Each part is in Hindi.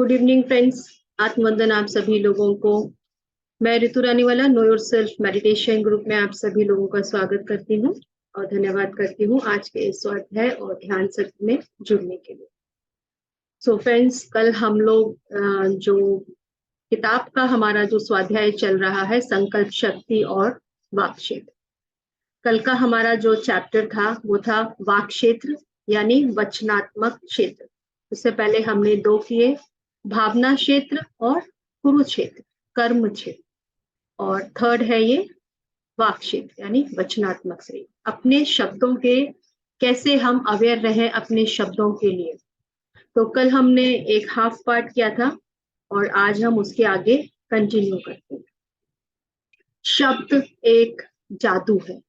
Good evening friends. आत्मवंदन आप सभी लोगों को। मैं Ritu Raniwala know yourself meditation group में आप सभी लोगों का स्वागत करती हूँ और धन्यवाद करती हूँ आज के इस स्वाध्याय और ध्यान सत्र में जुड़ने के लिए। सो फ्रेंड्स, कल हम लोग जो किताब का हमारा जो स्वाध्याय चल रहा है संकल्प शक्ति और वाक क्षेत्र, कल का हमारा जो चैप्टर था वो था वाक क्षेत्र यानी वचनात्मक क्षेत्र। उससे पहले हमने दो किए, भावना क्षेत्र और कुरुक्षेत्र कर्म क्षेत्र, और थर्ड है ये वाक क्षेत्र यानी वचनात्मक से अपने शब्दों के कैसे हम अवेयर रहे अपने शब्दों के लिए। तो कल हमने एक हाफ पार्ट किया था और आज हम उसके आगे कंटिन्यू करते हैं। शब्द एक जादू है,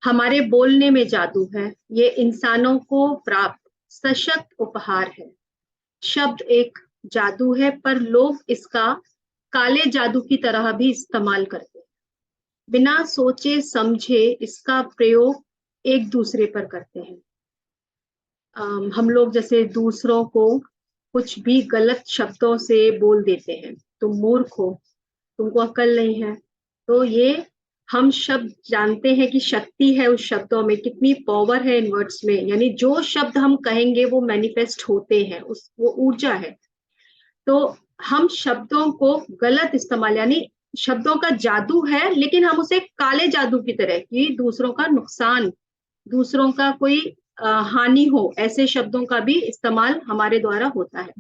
हमारे बोलने में जादू है, ये इंसानों को प्राप्त सशक्त उपहार है। शब्द एक जादू है पर लोग इसका काले जादू की तरह भी इस्तेमाल करते हैं। बिना सोचे समझे इसका प्रयोग एक दूसरे पर करते हैं। हम लोग जैसे दूसरों को कुछ भी गलत शब्दों से बोल देते हैं, तुम मूर्ख हो, तुमको अकल नहीं है। तो ये हम शब्द जानते हैं कि शक्ति है उस शब्दों में, कितनी पावर है इन वर्ड्स में, यानी जो शब्द हम कहेंगे वो मैनिफेस्ट होते हैं, वो ऊर्जा है। तो हम शब्दों को गलत इस्तेमाल, यानी शब्दों का जादू है लेकिन हम उसे काले जादू की तरह कि दूसरों का नुकसान, दूसरों का कोई हानि हो, ऐसे शब्दों का भी इस्तेमाल हमारे द्वारा होता है।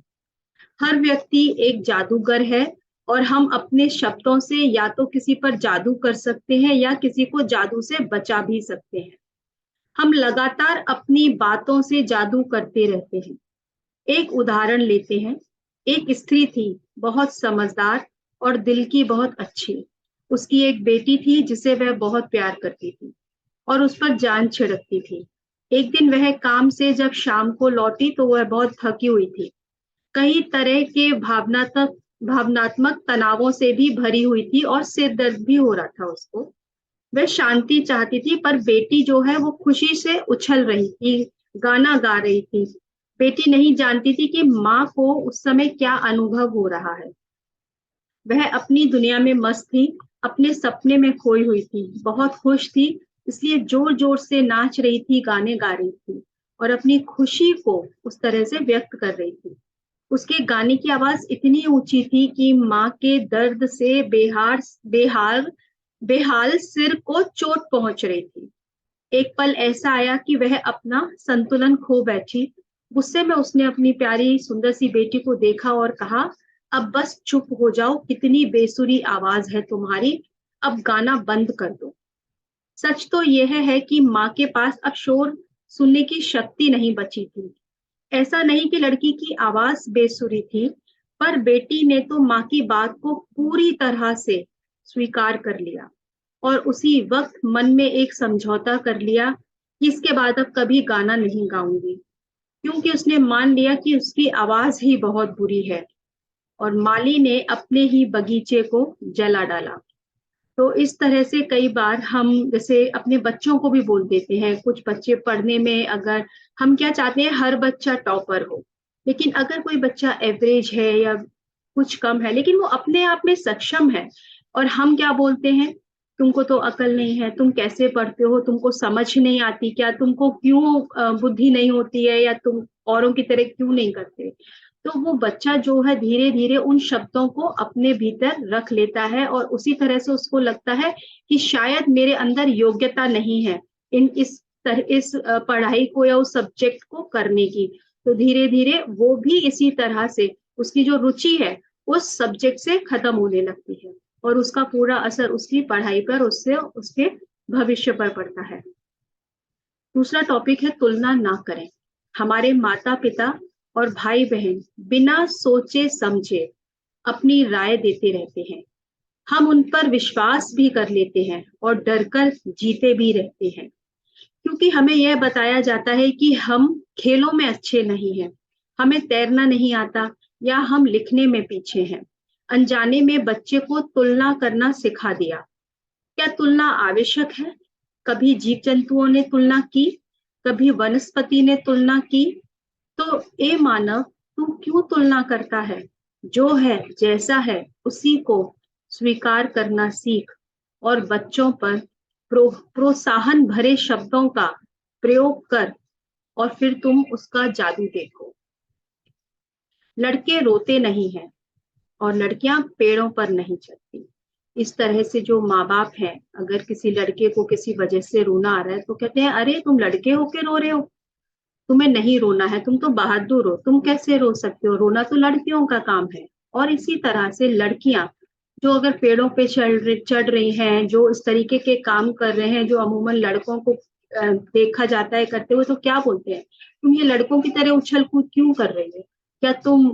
हर व्यक्ति एक जादूगर है और हम अपने शब्दों से या तो किसी पर जादू कर सकते हैं या किसी को जादू से बचा भी सकते हैं। हम लगातार अपनी बातों से जादू करते रहते हैं। एक उदाहरण लेते हैं। एक स्त्री थी, बहुत समझदार और दिल की बहुत अच्छी। उसकी एक बेटी थी जिसे वह बहुत प्यार करती थी और उस पर जान छिड़कती थी। एक दिन वह काम से जब शाम को लौटी तो वह बहुत थकी हुई थी, कई तरह के भावनात्मक तनावों से भी भरी हुई थी और सिर दर्द भी हो रहा था उसको। वह शांति चाहती थी पर बेटी जो है वो खुशी से उछल रही थी, गाना गा रही थी। बेटी नहीं जानती थी कि माँ को उस समय क्या अनुभव हो रहा है। वह अपनी दुनिया में मस्त थी, अपने सपने में खोई हुई थी, बहुत खुश थी, इसलिए जोर जोर से नाच रही थी, गाने गा रही थी और अपनी खुशी को उस तरह से व्यक्त कर रही थी। उसके गाने की आवाज इतनी ऊंची थी कि माँ के दर्द से बेहाल बेहाल सिर को चोट पहुंच रही थी। एक पल ऐसा आया कि वह अपना संतुलन खो बैठी। गुस्से में उसने अपनी प्यारी सुंदर सी बेटी को देखा और कहा, अब बस चुप हो जाओ, कितनी बेसुरी आवाज है तुम्हारी, अब गाना बंद कर दो। सच तो यह है कि माँ के पास अब शोर सुनने की शक्ति नहीं बची थी। ऐसा नहीं कि लड़की की आवाज बेसुरी थी, पर बेटी ने तो माँ की बात को पूरी तरह से स्वीकार कर लिया और उसी वक्त मन में एक समझौता कर लिया कि इसके बाद अब कभी गाना नहीं गाऊंगी, क्योंकि उसने मान लिया कि उसकी आवाज ही बहुत बुरी है। और माली ने अपने ही बगीचे को जला डाला। तो इस तरह से कई बार हम जैसे अपने बच्चों को भी बोल देते हैं। कुछ बच्चे पढ़ने में, अगर हम क्या चाहते हैं हर बच्चा टॉपर हो, लेकिन अगर कोई बच्चा एवरेज है या कुछ कम है लेकिन वो अपने आप में सक्षम है, और हम क्या बोलते हैं, तुमको तो अकल नहीं है, तुम कैसे पढ़ते हो, तुमको समझ नहीं आती क्या, तुमको क्यों बुद्धि नहीं होती है, या तुम औरों की तरह क्यों नहीं करते। तो वो बच्चा जो है धीरे धीरे उन शब्दों को अपने भीतर रख लेता है और उसी तरह से उसको लगता है कि शायद मेरे अंदर योग्यता नहीं है इस पढ़ाई को या उस सब्जेक्ट को करने की। तो धीरे धीरे वो भी इसी तरह से उसकी जो रुचि है उस सब्जेक्ट से खत्म होने लगती है और उसका पूरा असर उसकी पढ़ाई पर, उससे उसके भविष्य पर पड़ता है। दूसरा टॉपिक है तुलना ना करें। हमारे माता पिता और भाई बहन बिना सोचे समझे अपनी राय देते रहते हैं। हम उन पर विश्वास भी कर लेते हैं और डरकर जीते भी रहते हैं, क्योंकि हमें यह बताया जाता है कि हम खेलों में अच्छे नहीं हैं, हमें तैरना नहीं आता या हम लिखने में पीछे हैं। अनजाने में बच्चे को तुलना करना सिखा दिया। क्या तुलना आवश्यक है? कभी जीव जंतुओं ने तुलना की, कभी वनस्पति ने तुलना की। तो ए मानव, तू क्यों तुलना करता है? जो है जैसा है उसी को स्वीकार करना सीख और बच्चों पर प्रोत्साहन भरे शब्दों का प्रयोग कर और फिर तुम उसका जादू देखो। लड़के रोते नहीं हैं और लड़कियां पेड़ों पर नहीं चढ़ती। इस तरह से जो माँ बाप हैं, अगर किसी लड़के को किसी वजह से रोना आ रहा है तो कहते हैं अरे तुम लड़के होके रो रहे हो, तुम्हें नहीं रोना है, तुम तो बहादुर हो, तुम कैसे रो सकते हो, रोना तो लड़कियों का काम है। और इसी तरह से लड़कियां जो अगर पेड़ों पे चढ़ रही हैं, जो इस तरीके के काम कर रहे हैं जो अमूमन लड़कों को देखा जाता है करते हुए, तो क्या बोलते हैं, तुम ये लड़कों की तरह उछल कूद क्यों कर रही हो? क्या तुम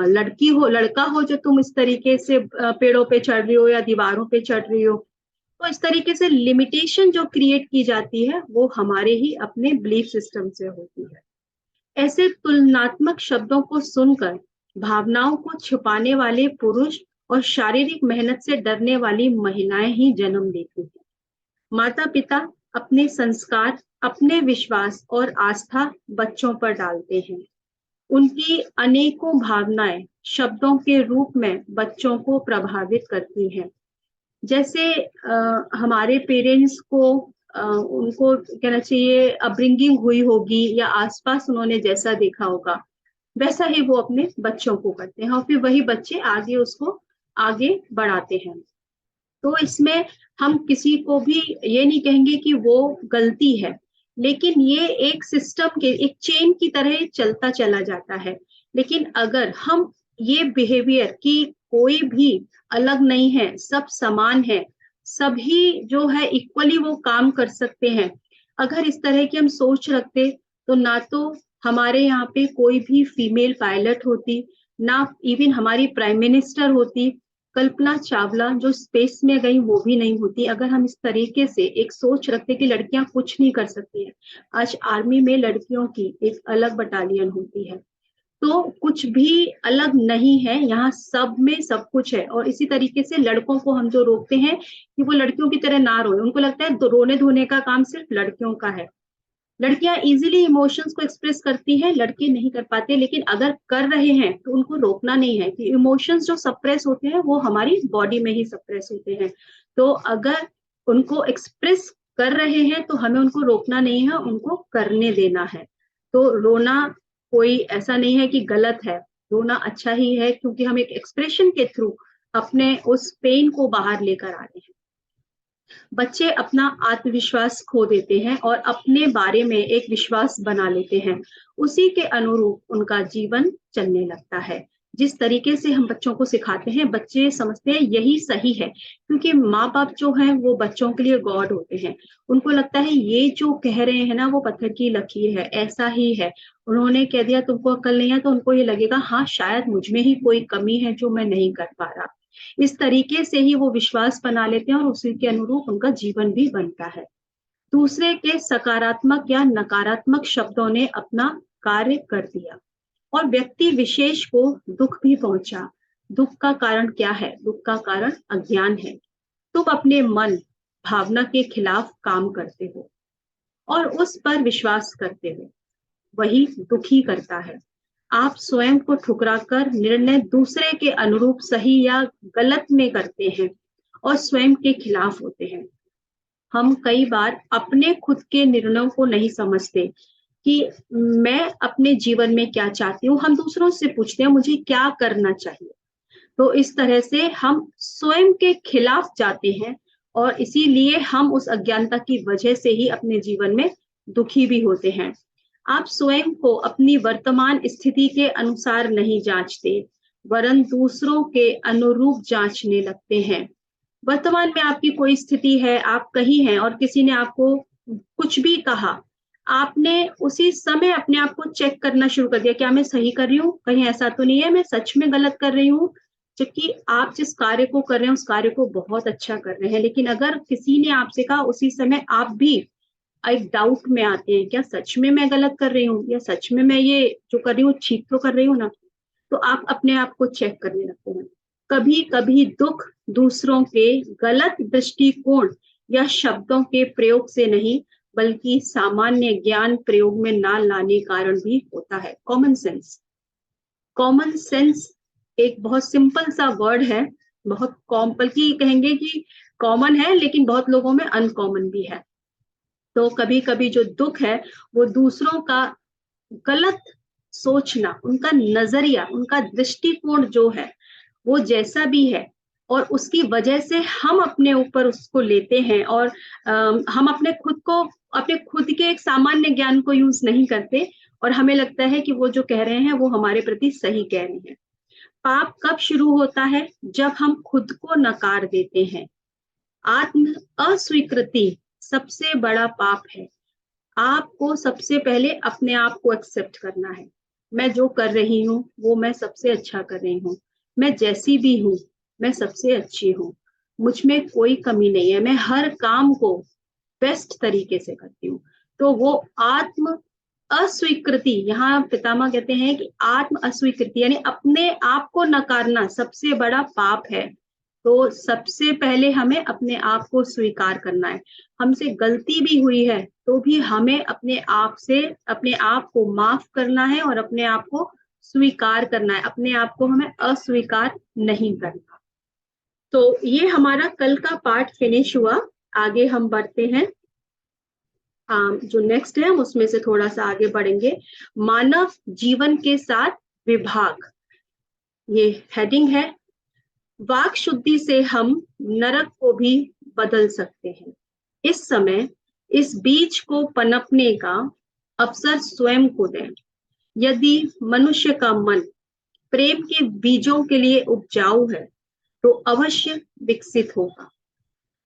लड़की हो, लड़का हो जो तुम इस तरीके से पेड़ों पे चढ़ रही हो या दीवारों पे चढ़ रही हो? तो इस तरीके से लिमिटेशन जो क्रिएट की जाती है वो हमारे ही अपने बिलीफ सिस्टम से होती है। ऐसे तुलनात्मक शब्दों को सुनकर भावनाओं को छुपाने वाले पुरुष और शारीरिक मेहनत से डरने वाली महिलाएं ही जन्म लेती हैं। माता पिता अपने संस्कार, अपने विश्वास और आस्था बच्चों पर डालते हैं। उनकी अनेकों भावनाएं शब्दों के रूप में बच्चों को प्रभावित करती हैं। जैसे हमारे पेरेंट्स को उनको कहना चाहिए अपब्रिंगिंग हुई होगी या आसपास उन्होंने जैसा देखा होगा, वैसा ही वो अपने बच्चों को करते हैं और फिर वही बच्चे आगे उसको आगे बढ़ाते हैं। तो इसमें हम किसी को भी ये नहीं कहेंगे कि वो गलती है, लेकिन ये एक सिस्टम के एक चेन की तरह चलता चला जाता है। लेकिन अगर हम ये बिहेवियर कि कोई भी अलग नहीं है, सब समान है, सभी जो है इक्वली वो काम कर सकते हैं, अगर इस तरह की हम सोच रखते तो ना तो हमारे यहाँ पे कोई भी फीमेल पायलट होती, ना इवन हमारी प्राइम मिनिस्टर होती, कल्पना चावला जो स्पेस में गई वो भी नहीं होती, अगर हम इस तरीके से एक सोच रखते कि लड़कियां कुछ नहीं कर सकती हैं। आज आर्मी में लड़कियों की एक अलग बटालियन होती है, तो कुछ भी अलग नहीं है, यहाँ सब में सब कुछ है। और इसी तरीके से लड़कों को हम जो रोकते हैं कि वो लड़कियों की तरह ना रोए, उनको लगता है रोने धोने का काम सिर्फ लड़कियों का है। लड़कियां इजीली इमोशंस को एक्सप्रेस करती हैं, लड़के नहीं कर पाते, लेकिन अगर कर रहे हैं तो उनको रोकना नहीं है कि इमोशंस जो सप्रेस होते हैं वो हमारी बॉडी में ही सप्रेस होते हैं। तो अगर उनको एक्सप्रेस कर रहे हैं तो हमें उनको रोकना नहीं है, उनको करने देना है। तो रोना कोई ऐसा नहीं है कि गलत है, रोना अच्छा ही है, क्योंकि हम एक एक्सप्रेशन के थ्रू अपने उस पेन को बाहर लेकर आ रहे हैं। बच्चे अपना आत्मविश्वास खो देते हैं और अपने बारे में एक विश्वास बना लेते हैं, उसी के अनुरूप उनका जीवन चलने लगता है। जिस तरीके से हम बच्चों को सिखाते हैं, बच्चे समझते हैं यही सही है, क्योंकि माँ बाप जो हैं वो बच्चों के लिए गॉड होते हैं। उनको लगता है ये जो कह रहे हैं ना वो पत्थर की लकीर है, ऐसा ही है, उन्होंने कह दिया तुमको अक्ल नहीं है, तो उनको ये लगेगा हाँ शायद मुझ में ही कोई कमी है जो मैं नहीं कर पा रहा। इस तरीके से ही वो विश्वास बना लेते हैं और उसी के अनुरूप उनका जीवन भी बनता है। दूसरे के सकारात्मक या नकारात्मक शब्दों ने अपना कार्य कर दिया और व्यक्ति विशेष को दुख भी पहुंचा। दुख का कारण क्या है? दुख का कारण अज्ञान है। तुम अपने मन भावना के खिलाफ काम करते हो और उस पर विश्वास करते हो, वही दुखी करता है। आप स्वयं को ठुकराकर निर्णय दूसरे के अनुरूप सही या गलत में करते हैं और स्वयं के खिलाफ होते हैं। हम कई बार अपने खुद के निर्णयों को नहीं समझते कि मैं अपने जीवन में क्या चाहती हूँ, हम दूसरों से पूछते हैं मुझे क्या करना चाहिए। तो इस तरह से हम स्वयं के खिलाफ जाते हैं और इसीलिए हम उस अज्ञानता की वजह से ही अपने जीवन में दुखी भी होते हैं। आप स्वयं को अपनी वर्तमान स्थिति के अनुसार नहीं जांचते, वरन दूसरों के अनुरूप जांचने लगते हैं। वर्तमान में आपकी कोई स्थिति है, आप कहीं हैं और किसी ने आपको कुछ भी कहा, आपने उसी समय अपने आप को चेक करना शुरू कर दिया, क्या मैं सही कर रही हूँ, कहीं ऐसा तो नहीं है मैं सच में गलत कर रही हूँ। जबकि आप जिस कार्य को कर रहे हैं उस कार्य को बहुत अच्छा कर रहे हैं, लेकिन अगर किसी ने आपसे कहा उसी समय आप भी एक डाउट में आते हैं, क्या सच में मैं गलत कर रही हूँ या सच में मैं ये जो कर रही हूँ ठीक तो कर रही हूँ ना? तो आप अपने आप को चेक करने लगते हैं। कभी कभी दुख दूसरों के गलत दृष्टिकोण या शब्दों के प्रयोग से नहीं, बल्कि सामान्य ज्ञान प्रयोग में ना लाने कारण भी होता है, कॉमन सेंस। कॉमन सेंस एक बहुत सिंपल सा वर्ड है, बहुत बल्कि कहेंगे कि कॉमन है, लेकिन बहुत लोगों में अनकॉमन भी है। तो कभी कभी जो दुख है वो दूसरों का गलत सोचना, उनका नजरिया, उनका दृष्टिकोण जो है वो जैसा भी है, और उसकी वजह से हम अपने ऊपर उसको लेते हैं, और हम अपने खुद के एक सामान्य ज्ञान को यूज नहीं करते, और हमें लगता है कि वो जो कह रहे हैं वो हमारे प्रति सही कह रहे हैं। पाप कब शुरू होता है? जब हम खुद को नकार देते हैं। आत्म अस्वीकृति सबसे बड़ा पाप है। आपको सबसे पहले अपने आप को एक्सेप्ट करना है। मैं जो कर रही हूँ वो मैं सबसे अच्छा कर रही हूँ, मैं जैसी भी हूँ मैं सबसे अच्छी हूँ, मुझ में कोई कमी नहीं है, मैं हर काम को बेस्ट तरीके से करती हूँ। तो वो आत्म अस्वीकृति, यहाँ पितामह कहते हैं कि आत्म अस्वीकृति यानी अपने आप को नकारना सबसे बड़ा पाप है। तो सबसे पहले हमें अपने आप को स्वीकार करना है। हमसे गलती भी हुई है तो भी हमें अपने आप को माफ करना है और अपने आप को स्वीकार करना है, अपने आप को हमें अस्वीकार नहीं करना। तो ये हमारा कल का पार्ट फिनिश हुआ। आगे हम बढ़ते हैं। जो नेक्स्ट है हम उसमें से थोड़ा सा आगे बढ़ेंगे। मानव जीवन के साथ विभाग, ये हेडिंग है। वाक शुद्धि से हम नरक को भी बदल सकते हैं। इस समय इस बीज को पनपने का अवसर स्वयं को दें। यदि मनुष्य का मन प्रेम के बीजों के लिए उपजाऊ है तो अवश्य विकसित होगा।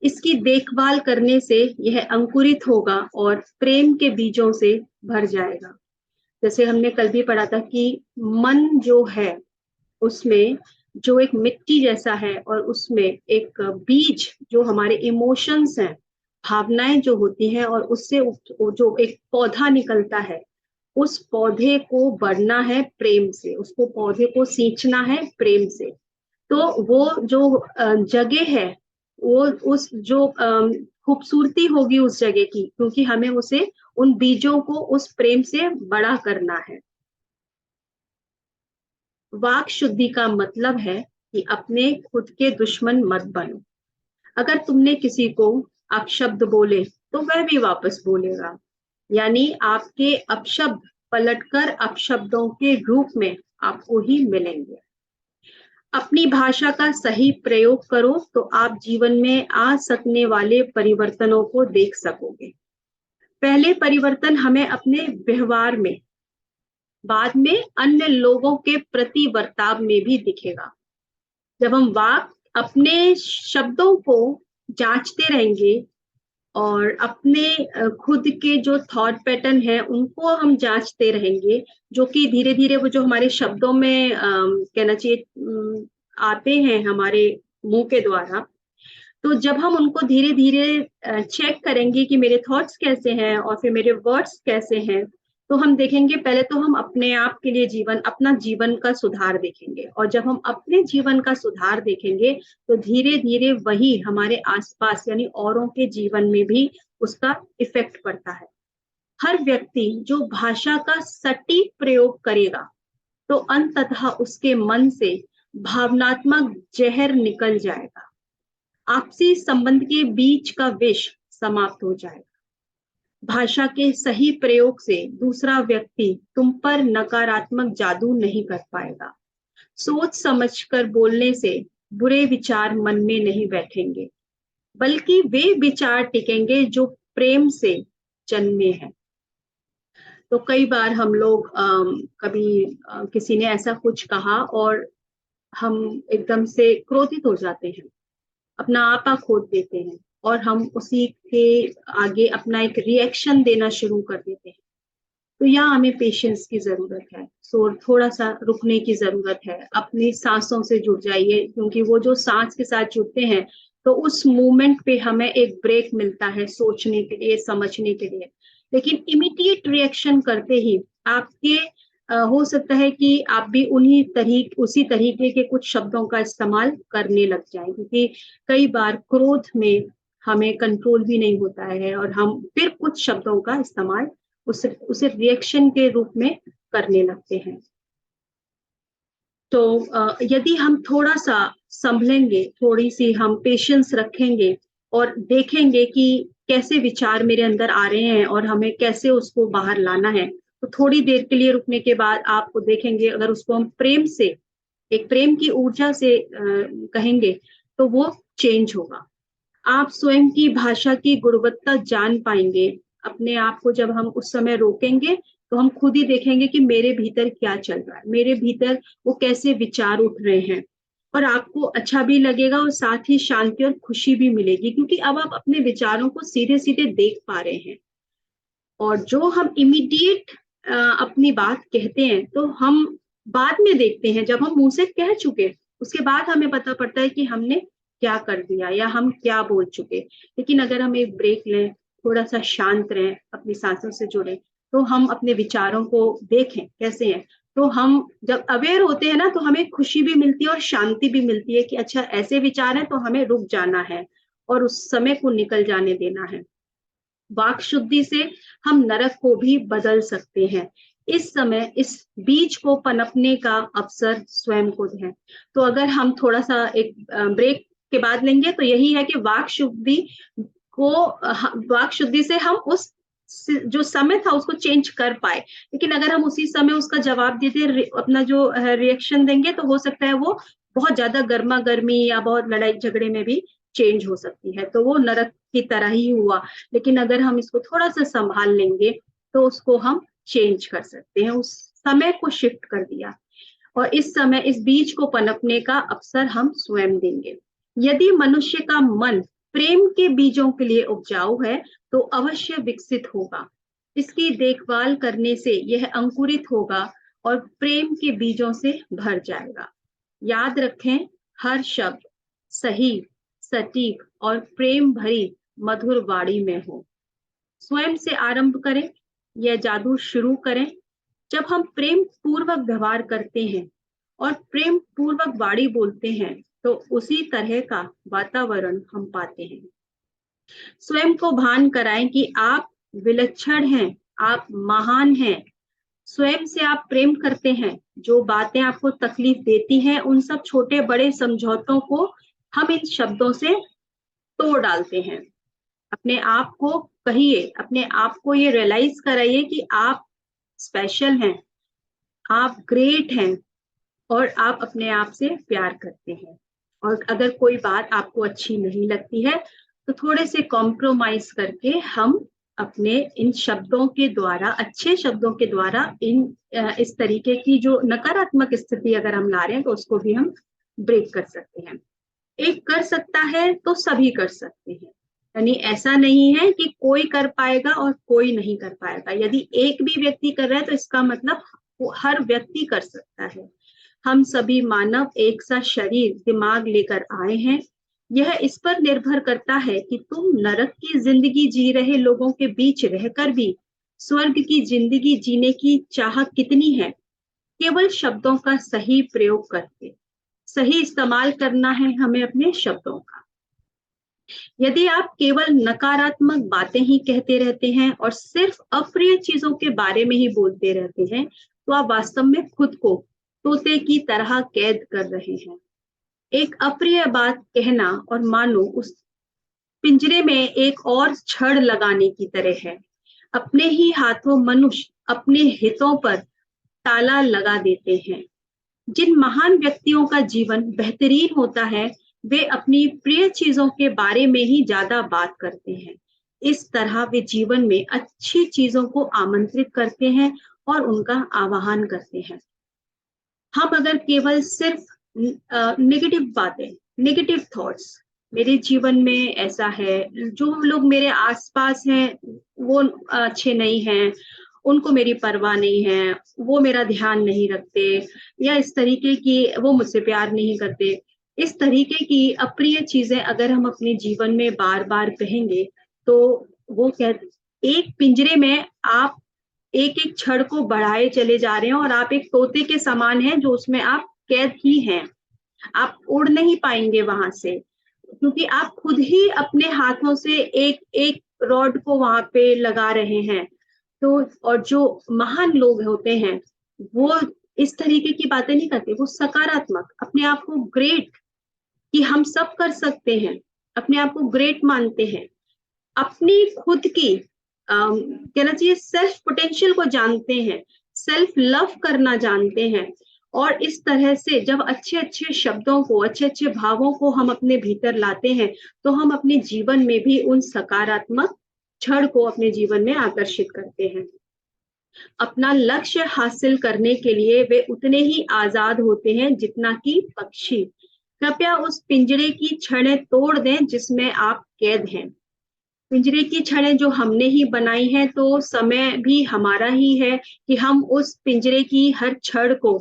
इसकी देखभाल करने से यह अंकुरित होगा और प्रेम के बीजों से भर जाएगा। जैसे हमने कल भी पढ़ा था कि मन जो है उसमें जो एक मिट्टी जैसा है, और उसमें एक बीज जो हमारे इमोशंस हैं, भावनाएं जो होती हैं, और उससे जो एक पौधा निकलता है, उस पौधे को बढ़ना है प्रेम से, उसको पौधे को सींचना है प्रेम से। तो वो जो जगह है, वो उस जो खूबसूरती होगी उस जगह की, क्योंकि हमें उसे उन बीजों को उस प्रेम से बड़ा करना है। वाक शुद्धि का मतलब है कि अपने खुद के दुश्मन मत बनो। अगर तुमने किसी को अपशब्द बोले तो वह भी वापस बोलेगा, यानी आपके अपशब्द पलटकर अपशब्दों के रूप में आपको ही मिलेंगे। अपनी भाषा का सही प्रयोग करो तो आप जीवन में आ सकने वाले परिवर्तनों को देख सकोगे। पहले परिवर्तन हमें अपने व्यवहार में, बाद में अन्य लोगों के प्रति बर्ताव में भी दिखेगा। जब हम अपने शब्दों को जांचते रहेंगे और अपने खुद के जो थॉट पैटर्न है उनको हम जांचते रहेंगे, जो कि धीरे धीरे वो जो हमारे शब्दों में कहना चाहिए आते हैं हमारे मुंह के द्वारा, तो जब हम उनको धीरे धीरे चेक करेंगे कि मेरे थॉट्स कैसे हैं और फिर मेरे वर्ड्स कैसे हैं, तो हम देखेंगे पहले तो हम अपने आप के लिए अपना जीवन का सुधार देखेंगे, और जब हम अपने जीवन का सुधार देखेंगे तो धीरे धीरे वही हमारे आसपास यानी औरों के जीवन में भी उसका इफेक्ट पड़ता है। हर व्यक्ति जो भाषा का सटीक प्रयोग करेगा तो अंततः उसके मन से भावनात्मक जहर निकल जाएगा, आपसी संबंध के बीच का विष समाप्त हो जाएगा। भाषा के सही प्रयोग से दूसरा व्यक्ति तुम पर नकारात्मक जादू नहीं कर पाएगा। सोच समझकर बोलने से बुरे विचार मन में नहीं बैठेंगे, बल्कि वे विचार टिकेंगे जो प्रेम से जन्मे हैं। तो कई बार हम लोग कभी किसी ने ऐसा कुछ कहा और हम एकदम से क्रोधित हो जाते हैं, अपना आपा खो देते हैं, और हम उसी के आगे अपना एक रिएक्शन देना शुरू कर देते हैं। तो यहाँ हमें पेशेंस की जरूरत है, थोड़ा सा रुकने की जरूरत है। अपनी सांसों से जुड़ जाइए, क्योंकि वो जो सांस के साथ जुड़ते हैं तो उस मोमेंट पे हमें एक ब्रेक मिलता है सोचने के लिए, समझने के लिए। लेकिन इमीडिएट रिएक्शन करते ही आपके हो सकता है कि आप भी उसी तरीके के कुछ शब्दों का इस्तेमाल करने लग जाएं, क्योंकि कई बार क्रोध में हमें कंट्रोल भी नहीं होता है और हम फिर कुछ शब्दों का इस्तेमाल उसे रिएक्शन के रूप में करने लगते हैं। तो यदि हम थोड़ा सा संभलेंगे, थोड़ी सी हम पेशेंस रखेंगे और देखेंगे कि कैसे विचार मेरे अंदर आ रहे हैं और हमें कैसे उसको बाहर लाना है, तो थोड़ी देर के लिए रुकने के बाद आपको देखेंगे, अगर उसको हम प्रेम से, एक प्रेम की ऊर्जा से कहेंगे, तो वो चेंज होगा। आप स्वयं की भाषा की गुणवत्ता जान पाएंगे। अपने आप को जब हम उस समय रोकेंगे, तो हम खुद ही देखेंगे कि मेरे भीतर क्या चल रहा है, मेरे भीतर वो कैसे विचार उठ रहे हैं। और आपको अच्छा भी लगेगा और साथ ही शांति और खुशी भी मिलेगी, क्योंकि अब आप अपने विचारों को सीधे सीधे देख पा रहे हैं। और जो हम इमीडिएट अपनी बात कहते हैं, तो हम बाद में देखते हैं, जब हम मुंह से कह चुके, उसके बाद हमें पता पड़ता है कि हमने क्या कर दिया या हम क्या बोल चुके। लेकिन अगर हम एक ब्रेक लें, थोड़ा सा शांत रहें, अपनी सांसों से जुड़े, तो हम अपने विचारों को देखें कैसे हैं, तो हम जब अवेयर होते हैं ना, तो हमें खुशी भी मिलती है और शांति भी मिलती है कि अच्छा ऐसे विचार है, तो हमें रुक जाना है और उस समय को निकल जाने देना है। वाक शुद्धि से हम नरक को भी बदल सकते हैं। इस समय इस बीज को पनपने का अवसर स्वयं को है। तो अगर हम थोड़ा सा एक ब्रेक के बाद लेंगे, तो यही है कि को वाक शुद्धि से हम उस जो समय था उसको चेंज कर पाए। लेकिन अगर हम उसी समय उसका जवाब देते, अपना जो रिएक्शन देंगे, तो हो सकता है वो बहुत ज्यादा गर्मा गर्मी या बहुत लड़ाई झगड़े में भी चेंज हो सकती है, तो वो नरक की तरह ही हुआ। लेकिन अगर हम इसको थोड़ा सा संभाल लेंगे, तो उसको हम चेंज कर सकते हैं, उस समय को शिफ्ट कर दिया। और इस समय इस बीज को पनपने का अवसर हम स्वयं देंगे। यदि मनुष्य का मन प्रेम के बीजों के लिए उपजाऊ है, तो अवश्य विकसित होगा। इसकी देखभाल करने से यह अंकुरित होगा और प्रेम के बीजों से भर जाएगा। याद रखें, हर शब्द सही, सटीक और प्रेम भरी मधुर वाणी में हो। स्वयं से आरंभ करें, यह जादू शुरू करें। जब हम प्रेम पूर्वक व्यवहार करते हैं और प्रेम पूर्वक वाणी बोलते हैं, तो उसी तरह का वातावरण हम पाते हैं। स्वयं को भान कराएं कि आप विलक्षण हैं, आप महान हैं। स्वयं से आप प्रेम करते हैं। जो बातें आपको तकलीफ देती हैं, उन सब छोटे बड़े समझौतों को हम इन शब्दों से तोड़ डालते हैं। अपने आप को कहिए, अपने आप को ये रियलाइज कराइए कि आप स्पेशल हैं, आप ग्रेट हैं और आप अपने आप से प्यार करते हैं। और अगर कोई बात आपको अच्छी नहीं लगती है, तो थोड़े से कॉम्प्रोमाइज करके हम अपने इन शब्दों के द्वारा, अच्छे शब्दों के द्वारा, इस तरीके की जो नकारात्मक स्थिति अगर हम ला रहे हैं, तो उसको भी हम ब्रेक कर सकते हैं। एक कर सकता है तो सभी कर सकते हैं, यानी ऐसा नहीं है कि कोई कर पाएगा और कोई नहीं कर पाएगा। यदि एक भी व्यक्ति कर रहा है, तो इसका मतलब वो हर व्यक्ति कर सकता है। हम सभी मानव एक सा शरीर दिमाग लेकर आए हैं। यह इस पर निर्भर करता है कि तुम नरक की जिंदगी जी रहे लोगों के बीच रहकर भी स्वर्ग की जिंदगी जीने की चाह कितनी है। केवल शब्दों का सही प्रयोग करके सही इस्तेमाल करना है हमें अपने शब्दों का। यदि आप केवल नकारात्मक बातें ही कहते रहते हैं और सिर्फ अप्रिय चीजों के बारे में ही बोलते रहते हैं, तो आप वास्तव में खुद को तोते की तरह कैद कर रहे हैं। एक अप्रिय बात कहना और मानो उस पिंजरे में एक और छड़ लगाने की तरह है। अपने ही हाथों मनुष्य अपने हितों पर ताला लगा देते हैं। जिन महान व्यक्तियों का जीवन बेहतरीन होता है, वे अपनी प्रिय चीजों के बारे में ही ज्यादा बात करते हैं। इस तरह वे जीवन में अच्छी चीजों को आमंत्रित करते हैं और उनका आवाहन करते हैं। हम अगर केवल सिर्फ नेगेटिव बातें, नेगेटिव थॉट्स, मेरे जीवन में ऐसा है, जो लोग मेरे आसपास हैं वो अच्छे नहीं हैं, उनको मेरी परवाह नहीं है, वो मेरा ध्यान नहीं रखते, या इस तरीके की वो मुझसे प्यार नहीं करते, इस तरीके की अप्रिय चीजें अगर हम अपने जीवन में बार बार कहेंगे, तो वो कह एक पिंजरे में आप एक एक छड़ को बढ़ाए चले जा रहे हैं और आप एक तोते के समान हैं, जो उसमें आप कैद ही हैं। आप उड़ नहीं पाएंगे वहां से, क्योंकि आप खुद ही अपने हाथों से एक एक रॉड को वहां पे लगा रहे हैं। तो और जो महान लोग होते हैं, वो इस तरीके की बातें नहीं करते, वो सकारात्मक, अपने आप को ग्रेट, कि हम सब कर सकते हैं, अपने आप को ग्रेट मानते हैं, अपनी खुद की कहना चाहिए सेल्फ पोटेंशियल को जानते हैं, सेल्फ लव करना जानते हैं। और इस तरह से जब अच्छे अच्छे शब्दों को, अच्छे अच्छे भावों को हम अपने भीतर लाते हैं, तो हम अपने जीवन में भी उन सकारात्मक क्षण को अपने जीवन में आकर्षित करते हैं। अपना लक्ष्य हासिल करने के लिए वे उतने ही आजाद होते हैं जितना कि पक्षी। कृपया उस पिंजरे की छड़ें तोड़ दें जिसमें आप कैद हैं। पिंजरे की छड़ें जो हमने ही बनाई हैं, तो समय भी हमारा ही है कि हम उस पिंजरे की हर छड़ को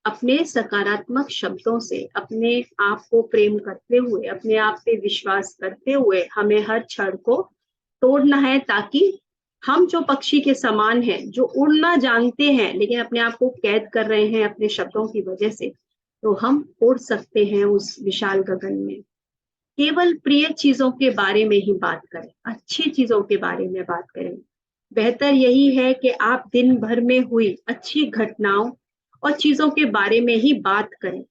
अपने सकारात्मक शब्दों से, अपने आप को प्रेम करते हुए, अपने आप पे विश्वास करते हुए हमें हर छड़ को तोड़ना है, ताकि हम जो पक्षी के समान हैं, जो उड़ना जानते हैं लेकिन अपने आप को कैद कर रहे हैं अपने शब्दों की वजह से, तो हम उड़ सकते हैं उस विशाल गगन में। केवल प्रिय चीजों के बारे में ही बात करें, अच्छी चीजों के बारे में बात करें। बेहतर यही है कि आप दिन भर में हुई अच्छी घटनाओं और चीजों के बारे में ही बात करें।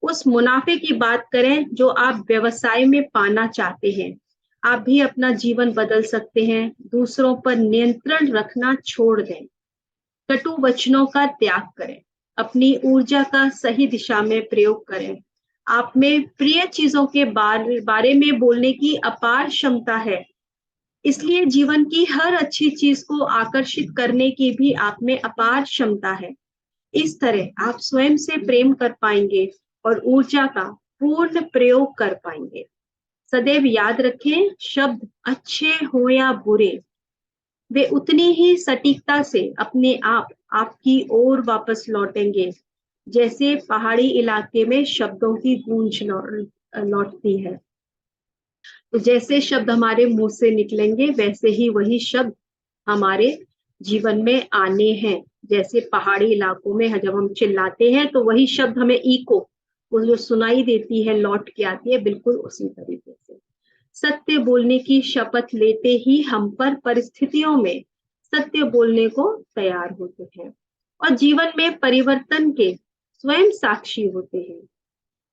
उस मुनाफे की बात करें जो आप व्यवसाय में पाना चाहते हैं। आप भी अपना जीवन बदल सकते हैं। दूसरों पर नियंत्रण रखना छोड़ दें। कटु वचनों का त्याग करें। अपनी ऊर्जा का सही दिशा में प्रयोग करें। आप में प्रिय चीजों के बारे में बोलने की अपार क्षमता है, इसलिए जीवन की हर अच्छी चीज को आकर्षित करने की भी आप में अपार क्षमता है। इस तरह आप स्वयं से प्रेम कर पाएंगे और ऊर्जा का पूर्ण प्रयोग कर पाएंगे। सदैव याद रखें, शब्द अच्छे हो या बुरे, वे उतनी ही सटीकता से अपने आप आपकी ओर वापस लौटेंगे, जैसे पहाड़ी इलाके में शब्दों की गूंज लौटती है। तो जैसे शब्द हमारे मुंह से निकलेंगे, वैसे ही वही शब्द हमारे जीवन में आने हैं। जैसे पहाड़ी इलाकों में जब हम चिल्लाते हैं, तो वही शब्द हमें इको, वो जो सुनाई देती है, लौट के आती है, बिल्कुल उसी तरीके से। सत्य बोलने की शपथ लेते ही हम पर परिस्थितियों में सत्य बोलने को तैयार होते हैं और जीवन में परिवर्तन के स्वयं साक्षी होते हैं।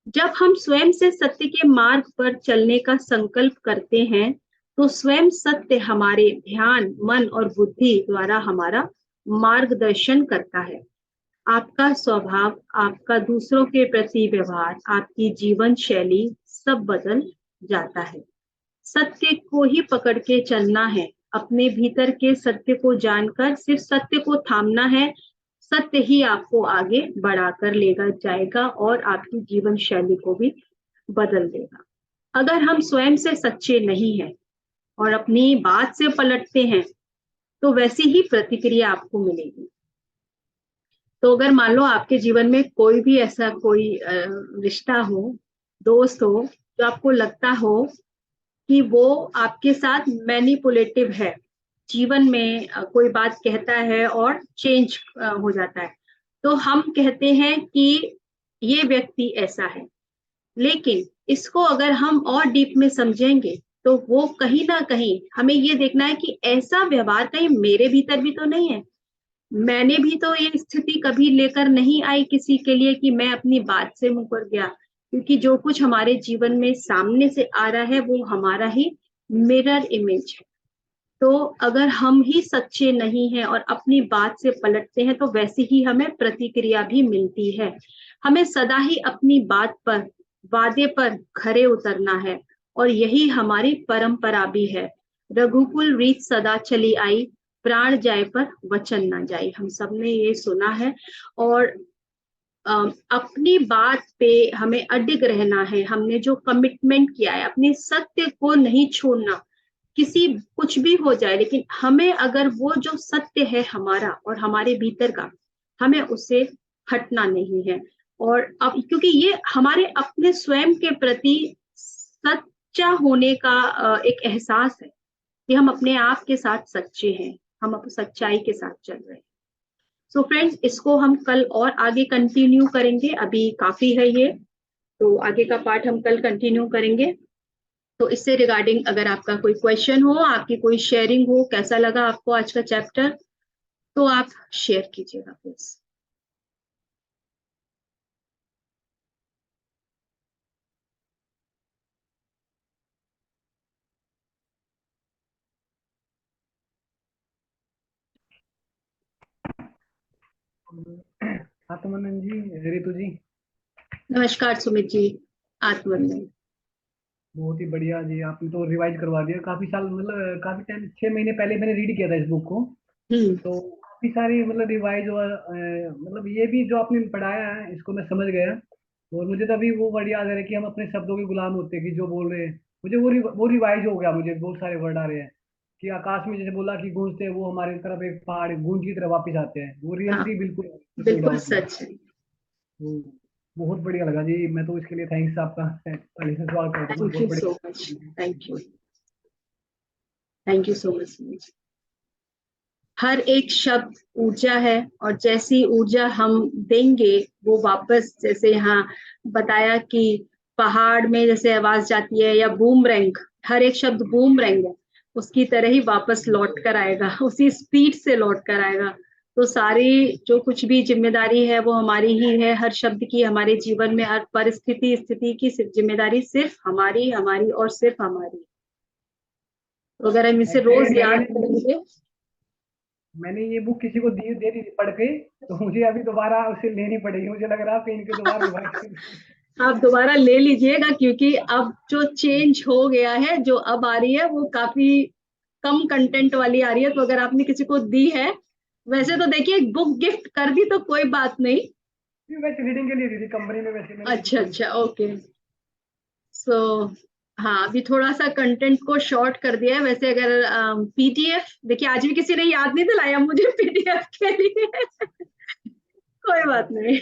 जब हम स्वयं से सत्य के मार्ग पर चलने का संकल्प करते हैं, तो स्वयं सत्य हमारे ध्यान, मन और बुद्धि द्वारा हमारा मार्गदर्शन करता है। आपका स्वभाव, आपका दूसरों के प्रति व्यवहार, आपकी जीवन शैली सब बदल जाता है। सत्य को ही पकड़ के चलना है। अपने भीतर के सत्य को जानकर सिर्फ सत्य को थामना है। सत्य ही आपको आगे बढ़ाकर लेकर जाएगा और आपकी जीवन शैली को भी बदल देगा। अगर हम स्वयं से सच्चे नहीं हैं और अपनी बात से पलटते हैं, तो वैसी ही प्रतिक्रिया आपको मिलेगी। तो अगर मान लो आपके जीवन में कोई भी ऐसा कोई रिश्ता हो, दोस्त हो, जो आपको लगता हो कि वो आपके साथ मैनिपुलेटिव है, जीवन में कोई बात कहता है और चेंज हो जाता है, तो हम कहते हैं कि ये व्यक्ति ऐसा है। लेकिन इसको अगर हम और डीप में समझेंगे, तो वो कहीं ना कहीं हमें ये देखना है कि ऐसा व्यवहार कहीं मेरे भीतर भी तो नहीं है। मैंने भी तो ये स्थिति कभी लेकर नहीं आई किसी के लिए कि मैं अपनी बात से मुकर गया, क्योंकि जो कुछ हमारे जीवन में सामने से आ रहा है, वो हमारा ही मिरर इमेज है। तो अगर हम ही सच्चे नहीं हैं और अपनी बात से पलटते हैं, तो वैसे ही हमें प्रतिक्रिया भी मिलती है। हमें सदा ही अपनी बात पर, वादे पर खरे उतरना है और यही हमारी परंपरा भी है। रघुकुल रीत सदा चली आई, प्राण जाए पर वचन ना जाए। हम सबने ये सुना है। और अपनी बात पे हमें अडिग रहना है। हमने जो कमिटमेंट किया है, अपने सत्य को नहीं छोड़ना। किसी कुछ भी हो जाए, लेकिन हमें अगर वो जो सत्य है हमारा और हमारे भीतर का, हमें उससे हटना नहीं है। और अब क्योंकि ये हमारे अपने स्वयं के प्रति सच्चा होने का एक एहसास है कि हम अपने आप के साथ सच्चे हैं, हम अपनी सच्चाई के साथ चल रहे हैं। सो फ्रेंड्स, इसको हम कल और आगे कंटिन्यू करेंगे। अभी काफी है ये, तो आगे का पार्ट हम कल कंटिन्यू करेंगे। तो इससे रिगार्डिंग अगर आपका कोई क्वेश्चन हो, आपकी कोई शेयरिंग हो, कैसा लगा आपको आज का चैप्टर, तो आप शेयर कीजिएगा प्लीज। आत्मानंद जी, रितु जी। नमस्कार सुमित जी। आत्मवंदन। बहुत ही बढ़िया जी, आपने तो रिवाइज करवा दिया। काफी साल, मतलब काफी टाइम, 6 महीने पहले मैंने रीड किया था इस बुक को। हम्म। तो काफी सारी मतलब रिवाइज और मतलब ये भी जो आपने पढ़ाया है इसको मैं समझ गया। और मुझे तो अभी वो वर्ड याद आ रहा है कि हम अपने शब्दों के गुलाम होते हैं, कि जो बोल रहे हैं मुझे वो रिवाइज हो गया। मुझे बहुत सारे वर्ड आ रहे हैं कि आकाश में जैसे बोला कि गूंजते हैं, वो हमारी तरफ एक पहाड़ गूंज की तरह वापस आते हैं। वो हाँ, रियलिटी बिल्कुल, कोई बिल्कुल डाउट नहीं। सच है। तो बहुत बढ़िया लगा जी। मैं तो इसके लिए थैंक्स आपका पहले से सवाल करता हूँ, थैंक बहुत यू सो बढ़िया। Much. Thank you. Thank you so much Sumit. हर एक शब्द ऊर्जा है, और जैसी ऊर्जा हम देंगे वो वापस, जैसे यहाँ बताया कि पहाड़ में जैसे आवाज जाती है, या बूमरैंग, हर एक शब्द बूमरैंग है, उसकी तरह ही वापस लौट कर आएगा, उसी स्पीड से लौट कर आएगा। तो सारी जो कुछ भी जिम्मेदारी है वो हमारी ही है, हर शब्द की, हमारे जीवन में हर परिस्थिति स्थिति की जिम्मेदारी सिर्फ हमारी, हमारी और सिर्फ हमारी। तो अगर हम इसे एक्चुअली रोज याद करेंगे। मैंने ये बुक किसी को दे दी थी पढ़ के। तो मुझे अभी दोबारा उसे लेनी पड़ेगी। मुझे लग रहा है कि इनके दोबारा रिवाइज। आप दोबारा ले लीजिएगा, क्योंकि अब जो चेंज हो गया है, जो अब आ रही है वो काफी कम कंटेंट वाली आ रही है। तो अगर आपने किसी को दी है, वैसे तो देखिए बुक गिफ्ट कर दी तो कोई बात नहीं। वैसे रीडिंग के लिए दी थी कंपनी में, वैसे मैंने किसी अच्छा को नहीं अच्छा, ओके। सो हाँ, अभी थोड़ा सा कंटेंट को शॉर्ट कर दिया है। वैसे अगर पीडीएफ, देखिए आज भी किसी ने याद नहीं दिलाया मुझे पीडीएफ के लिए। कोई बात नहीं।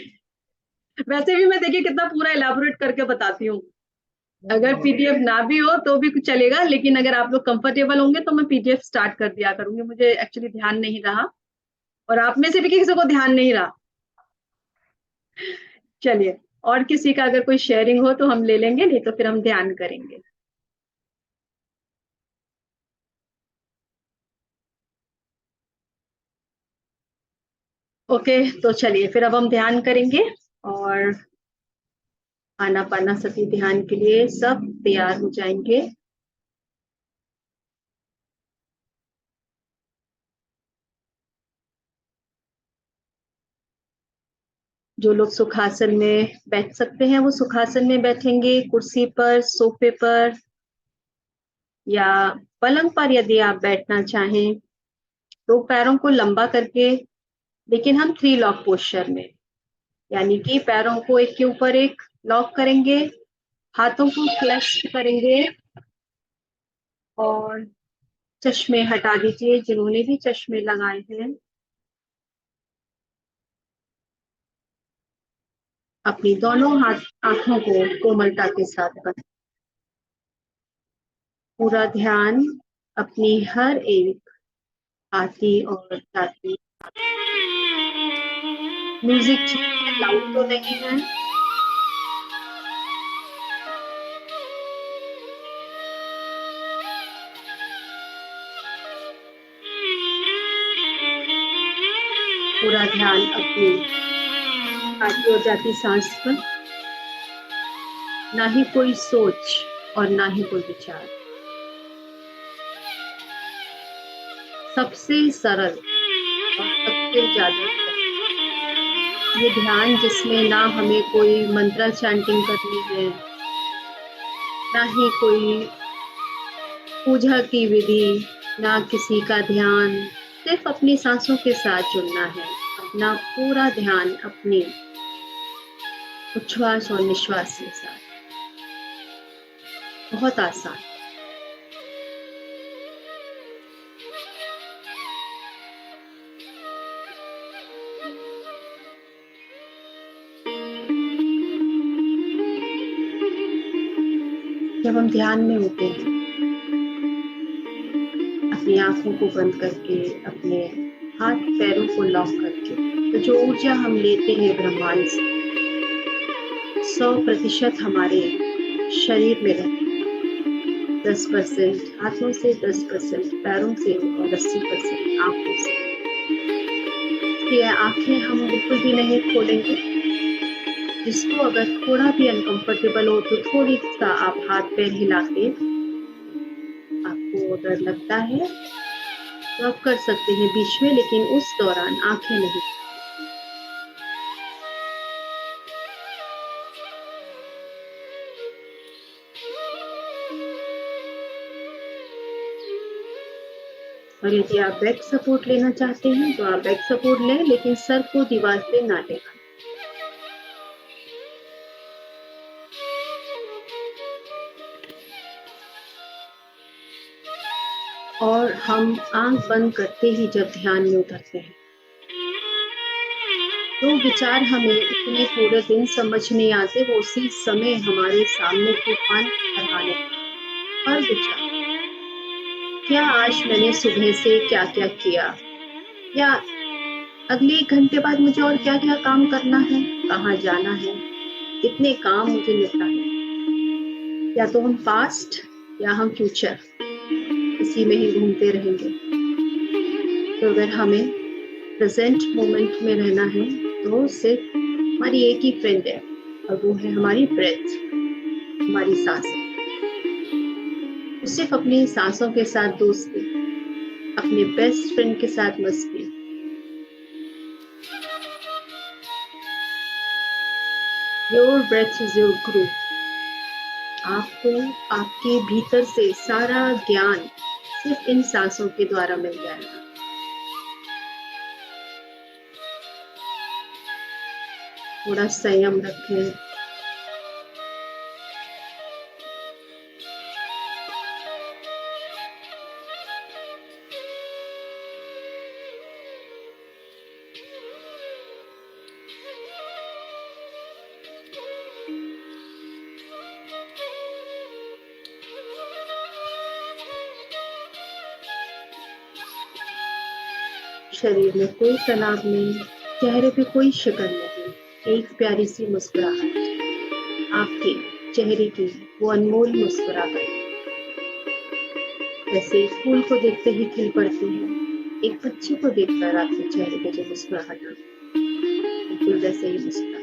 वैसे भी मैं देखिए कितना पूरा इलाबोरेट करके बताती हूँ। बहुत अगर बढ़िया। पीडीएफ ना भी हो तो भी कुछ चलेगा, लेकिन अगर आप लोग कंफर्टेबल होंगे तो मैं पीडीएफ स्टार्ट कर दिया करूंगी। मुझे एक्चुअली ध्यान नहीं रहा, और आप में से भी किसी को ध्यान नहीं रहा। चलिए, और किसी का अगर कोई शेयरिंग हो तो हम ले लेंगे, नहीं तो फिर हम ध्यान करेंगे। ओके, तो चलिए फिर अब हम ध्यान करेंगे। और आनापानासती ध्यान के लिए सब तैयार हो जाएंगे। जो लोग सुखासन में बैठ सकते हैं वो सुखासन में बैठेंगे, कुर्सी पर, सोफे पर, या पलंग पर यदि आप बैठना चाहें तो पैरों को लंबा करके, लेकिन हम 3 लॉक पोस्चर में, यानी कि पैरों को एक के ऊपर एक लॉक करेंगे, हाथों को क्लच करेंगे, और चश्मे हटा दीजिए जिन्होंने भी चश्मे लगाए हैं। अपनी दोनों हाथ आंखों को कोमलता के साथ बंद। पूरा ध्यान अपनी हर एक आती और जाती। म्यूजिक ठीक है, लाउड तो नहीं है। पूरा ध्यान अपनी आती और जाती सांस पर, ना ही कोई सोच और ना ही कोई विचार। सबसे सरल और सबसे ज्यादा ये ध्यान, जिसमें ना हमें कोई मंत्र चैंटिंग करनी है, ना ही कोई पूजा की विधि, ना किसी का ध्यान, सिर्फ अपनी सांसों के साथ जुड़ना है। अपना पूरा ध्यान अपनी उच्छ्वास और निश्वास के साथ। बहुत आसान। जब हम ध्यान में होते हैं, अपनी आंखों को बंद करके, अपने हाथ पैरों को लॉक करके, तो जो ऊर्जा हम लेते हैं ब्रह्मांड से, 100% हमारे शरीर में रहती है। 10% हाथों से, 10% पैरों से, और 80% आंखों से। इसलिए आंखें हम बिल्कुल भी नहीं खोलेंगे। जिसको अगर थोड़ा भी अनकंफर्टेबल हो तो थोड़ी सा आप हाथ पैर हिला के, आपको अगर लगता है तो आप कर सकते हैं बीच में, लेकिन उस दौरान आंखें नहीं। और यदि आप बैक सपोर्ट लेना चाहते हैं तो आप बैक सपोर्ट लें, लेकिन सर को दीवार से ना टेकें। और हम आंख बंद करते ही जब ध्यान में उतरते हैं, जो विचार हमें इतने पूरे दिन समझ नहीं आते, वो उसी समय हमारे सामने तूफान आने। हर विचार, क्या आज मैंने सुबह से क्या क्या किया, या अगले 1 घंटे बाद मुझे और क्या क्या काम करना है, कहाँ जाना है, कितने काम मुझे निपटा है। या तो हम पास्ट या हम फ्यूचर, इसी में ही घूमते रहेंगे। तो अगर हमें प्रेजेंट मोमेंट में रहना है तो सिर्फ हमारी एक ही फ्रेंड है, और वो है हमारी ब्रेथ, हमारी सांस। तो सिर्फ अपनी सांसों के साथ दोस्ती, अपने बेस्ट फ्रेंड के साथ मस्ती। योर ब्रेथ इज योर गुरु। आपको आपके भीतर से सारा ज्ञान सिर्फ इन सांसों के द्वारा मिल जाएगा। थोड़ा संयम रखें। शरीर में कोई तनाव नहीं, चेहरे पे कोई शिकन नहीं, एक प्यारी सी मुस्कुराहट, आपके चेहरे की वो अनमोल मुस्कुराहट, जैसे एक फूल को देखते ही खिल पड़ती है, एक बच्चे को देखकर आपके चेहरे पे जो मुस्कुराहट आती है, बिल्कुल वैसे ही मुस्कुराहट।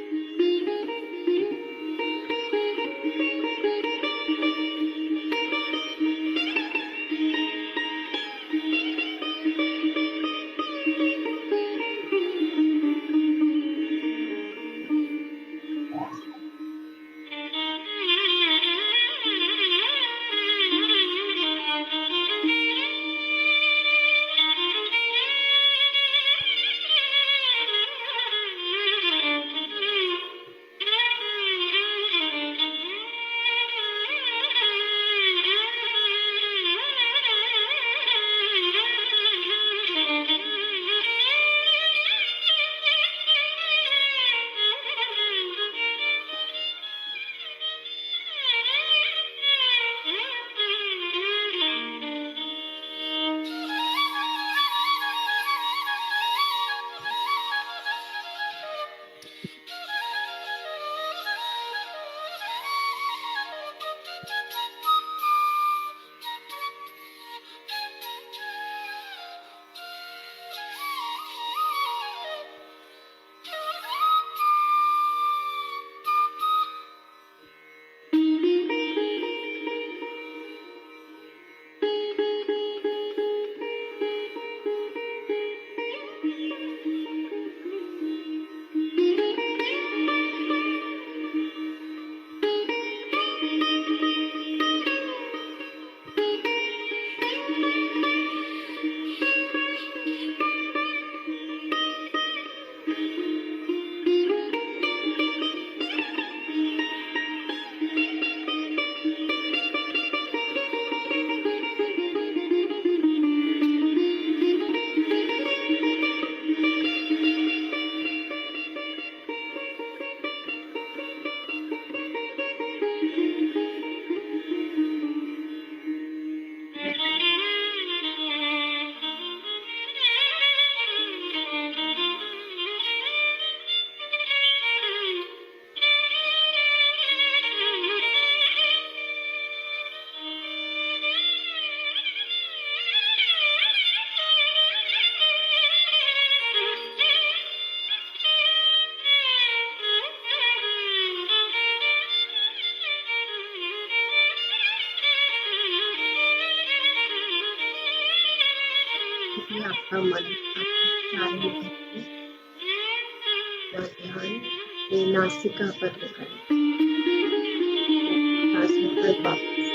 इसलिए आपका मन आपके चारों ओर और ध्यान ये नासिका पर करें। सांसों पर वापस।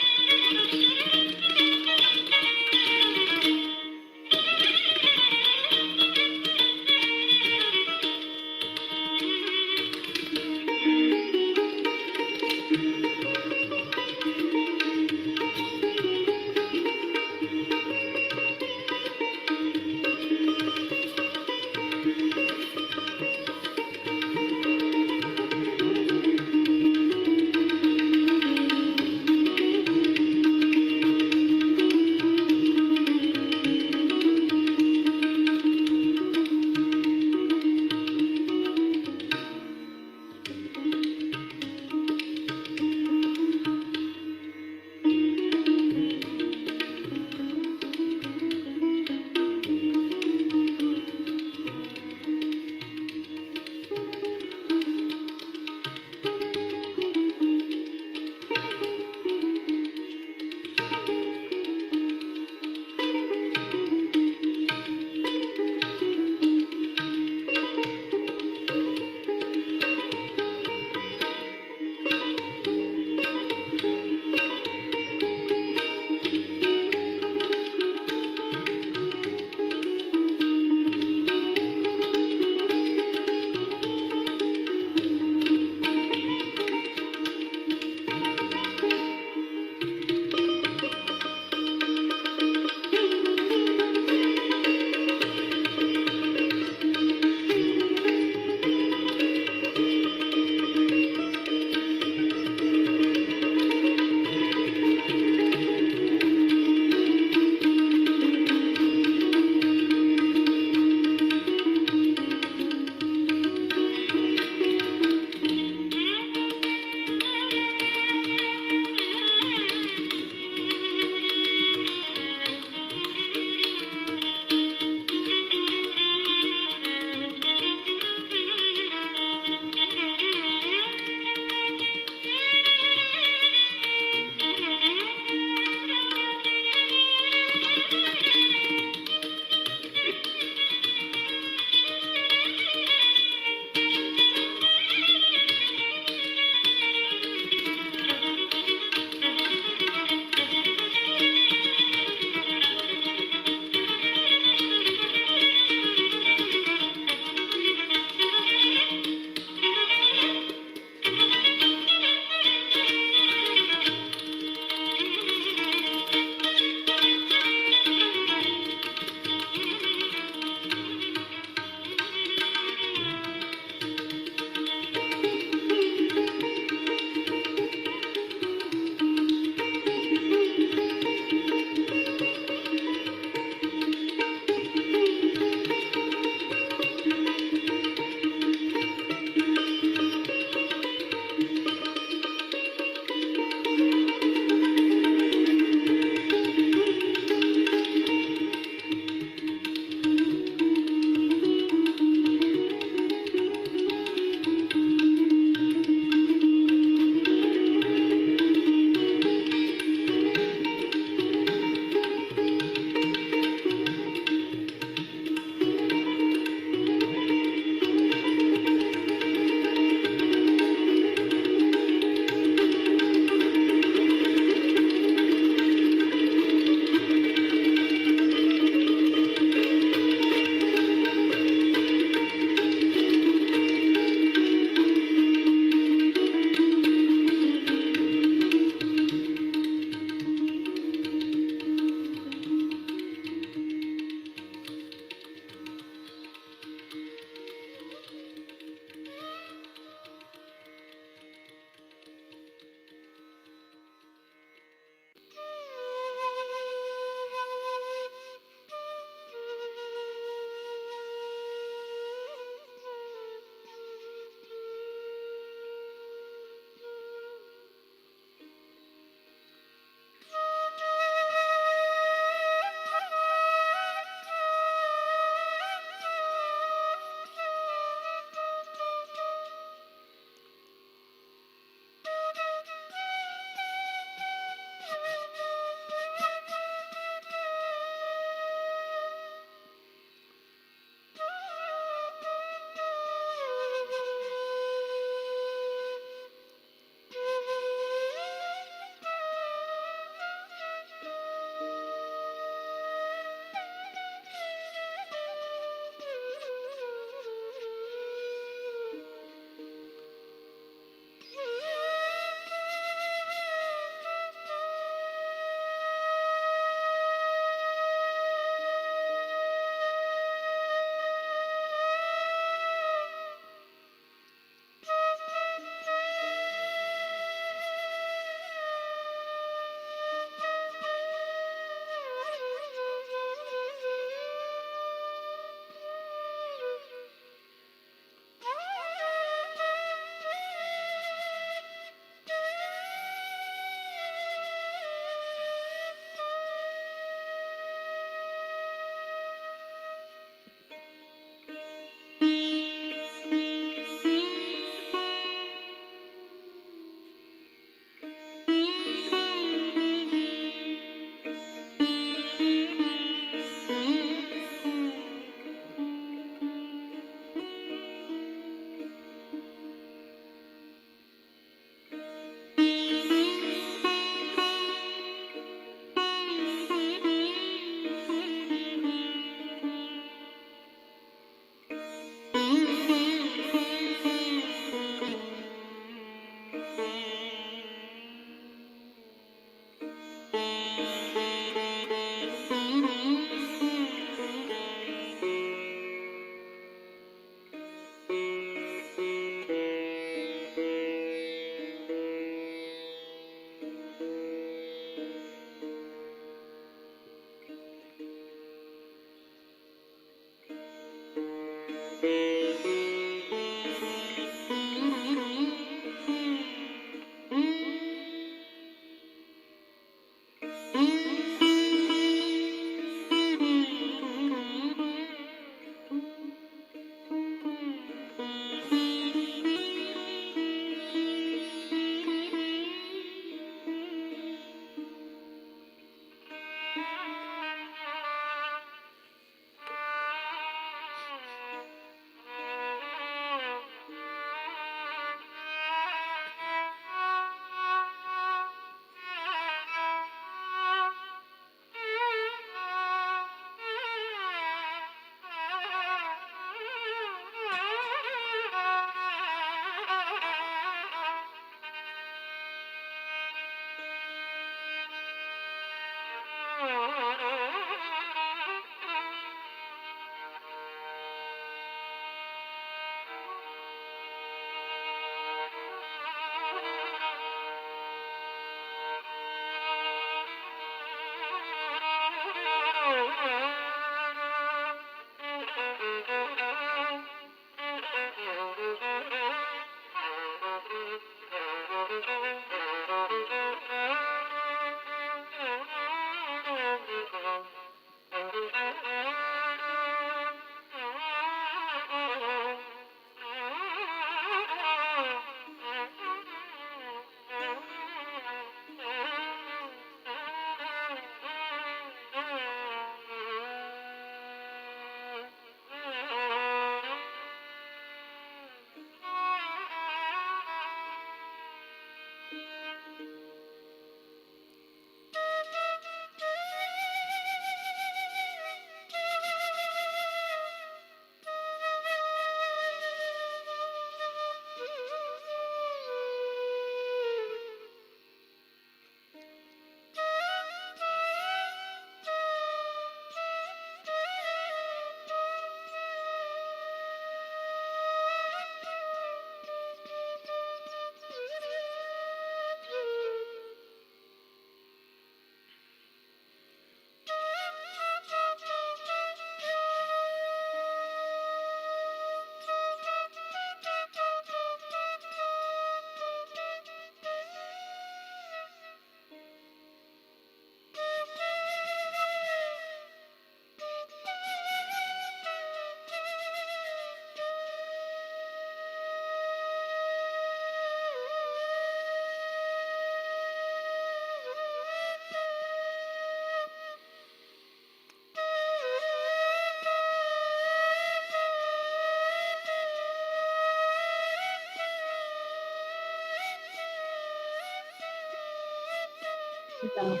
Last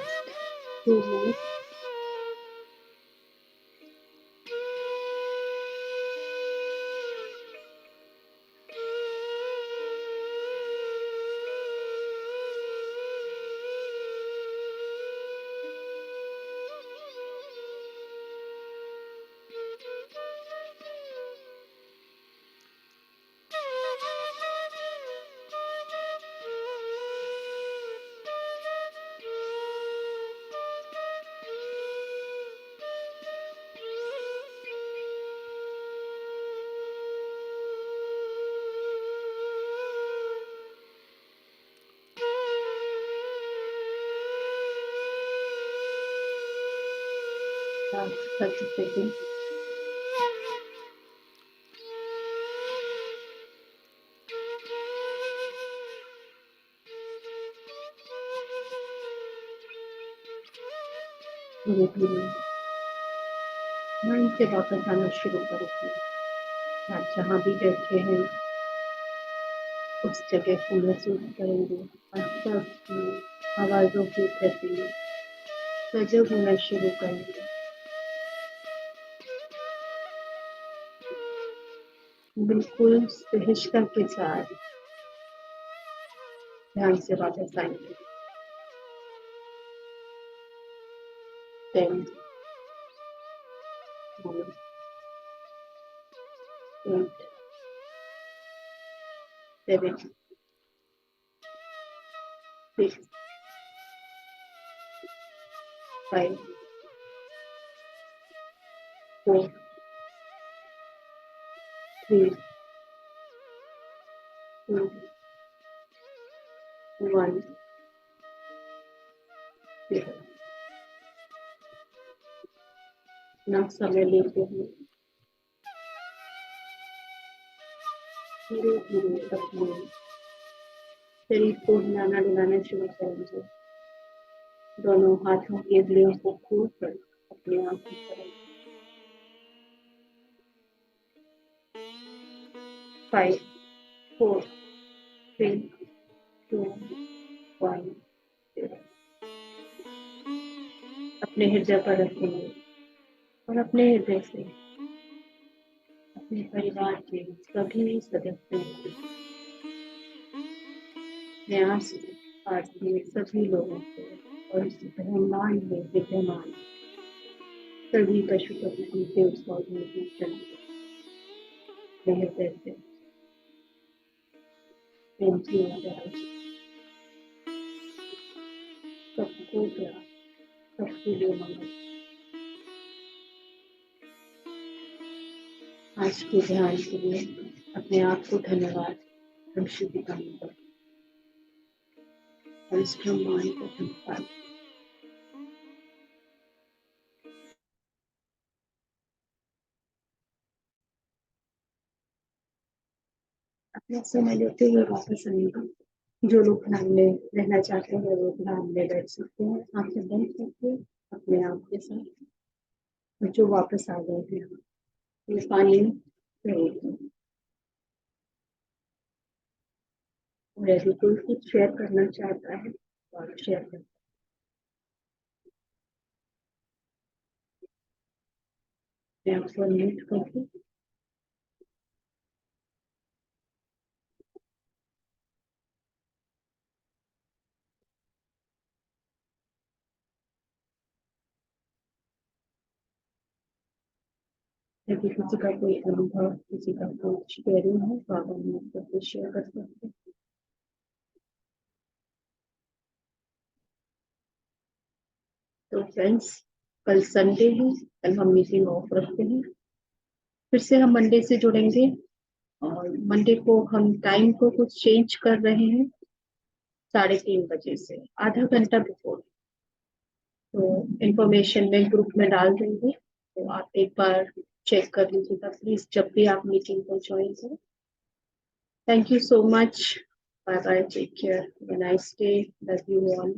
2 minutes. Last 30 seconds. धीरे धीरे माइंड से वापस आना शुरू करेंगे। आप जहाँ भी बैठे हैं उस जगह को महसूस करेंगे। आसपास की आवाजों के प्रति सजग होना शुरू करेंगे। बिल्कुल सहजता के साथ ध्यान से वापस आएंगे। 10 9 8 7 6 5 4 3 2 1 0। ना समय लेते हुए धीरे धीरे अपने शरीर को हिलाना डुलाना शुरू करेंगे। दोनों हाथों की उंगलियों को खोलकर अपने आप की तरफ 5 4 3 2 1 0। अपने हृदय पर रखेंगे और अपने हृदय से अपने परिवार के सभी सदस्यों को मैं आज के सभी लोगों को और इस ब्रह्मांड में विद्यमान सभी पशु पक्षी से उसका उद्घाटन बेहतर से सबको प्यार, सबके लिए मंगल। आज के ध्यान के लिए अपने आप को धन्यवाद, हम शुद्धि का मंगल और इस ब्रह्मांड को धन्यवाद। अपना समय लेते हुए वापस आएगा। जो लोग ध्यान में रहना चाहते हैं वो ध्यान में बैठ सकते हैं, आंखें बंद करके अपने आप के साथ। जो वापस आ गए हैं ये पानी और यदि कोई कुछ शेयर करना चाहता है तो आप शेयर करें। आपको म्यूट करके यदि किसी का कोई अनुभव, किसी का कोई शेयरिंग है तो आप म्यूट करके शेयर कर सकते हैं। तो फ्रेंड्स, कल संडे है, कल हम मीटिंग ऑफ रखते हैं। फिर से हम मंडे से जुड़ेंगे और मंडे को हम टाइम को कुछ चेंज कर रहे हैं, 3:30 बजे से आधा घंटा बिफोर। तो इंफॉर्मेशन में ग्रुप में डाल देंगे, तो आप एक बार चेक कर लीजिएगा प्लीज जब भी आप मीटिंग को ज्वाइन करें। Thank you so much, bye bye, take care, have a nice day, love you all.